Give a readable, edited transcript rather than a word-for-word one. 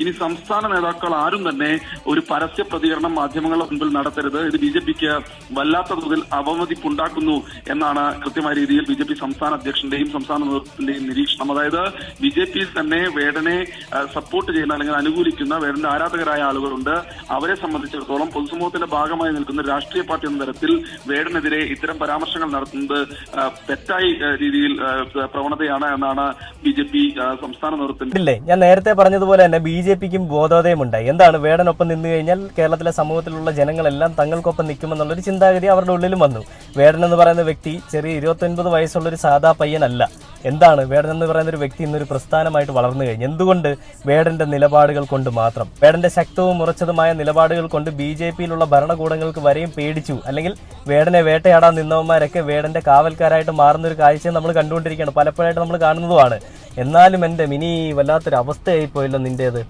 ഇനി സംസ്ഥാന നേതാക്കൾ ആരും തന്നെ ഒരു പരസ്യ പ്രതികരണം മാധ്യമങ്ങളുടെ മുൻപിൽ നടത്തരുത്. ഇത് ബി.ജെ.പിക്ക് വല്ലാത്ത തോതിൽ അവമതിപ്പുണ്ടാക്കുന്നു എന്നാണ് കൃത്യമായ രീതിയിൽ ബി.ജെ.പി സംസ്ഥാന അധ്യക്ഷന്റെയും സംസ്ഥാന നേതൃത്വത്തിന്റെയും നിരീക്ഷണം. അതായത് ബി.ജെ.പിയിൽ തന്നെ വേടനെ സപ്പോർട്ട് ചെയ്യുന്ന അല്ലെങ്കിൽ അനുകൂലിക്കുന്ന വേടന്റെ ആരാധകരായ ആളുകളുണ്ട്. അവരെ സംബന്ധിച്ചിടത്തോളം പൊതുസമൂഹത്തിന്റെ ഭാഗമായി നിൽക്കുന്ന രാഷ്ട്രീയ പാർട്ടി എന്ന തരത്തിൽ വേടനെതിരെ ഇത്തരം പരാമർശങ്ങൾ നടത്തുന്നത് തെറ്റായ രീതിയിൽ പ്രവണതയാണ് എന്നാണ് ബി.ജെ.പി സംസ്ഥാന നേതൃത്വം. ഞാൻ നേരത്തെ പറഞ്ഞതുപോലെ തന്നെ ബി.ജെ.പിക്കും ബോധോദയമുണ്ടായി. എന്താണ്, വേടനൊപ്പം നിന്നു കഴിഞ്ഞാൽ കേരളത്തിലെ സമൂഹത്തിലുള്ള ജനങ്ങളെല്ലാം തങ്ങൾക്കൊപ്പം നിൽക്കുമെന്നുള്ളൊരു ചിന്താഗതി അവരുടെ ഉള്ളിലും വന്നു. വേടൻ എന്ന് പറയുന്ന വ്യക്തി ചെറിയ 29 വയസ്സുള്ളൊരു സാധാ പയ്യനല്ല. എന്താണ്, വേടൻ എന്ന് പറയുന്ന ഒരു വ്യക്തി ഇന്നൊരു പ്രസ്ഥാനമായിട്ട് വളർന്നു കഴിഞ്ഞു. എന്തുകൊണ്ട്? വേടന്റെ നിലപാടുകൾ കൊണ്ട് മാത്രം. വേടന്റെ ശക്തവും ഉറച്ചതുമായ നിലപാടുകൾ കൊണ്ട് ബി.ജെ.പിയിലുള്ള ഭരണകൂടങ്ങൾക്ക് വരെയും പേടിച്ചു. അല്ലെങ്കിൽ വേടനെ വേട്ടയാടാൻ നിന്നവന്മാരൊക്കെ വേടന്റെ കാവൽക്കാരായിട്ട് മാറുന്ന ഒരു കാഴ്ച നമ്മൾ കണ്ടുകൊണ്ടിരിക്കുകയാണ്, പലപ്പോഴായിട്ട് നമ്മൾ കാണുന്നതുമാണ്. എന്നാലും എൻ്റെ മിനി വല്ലാത്തൊരു അവസ്ഥയായി പോയല്ലോ നിന്റേത്.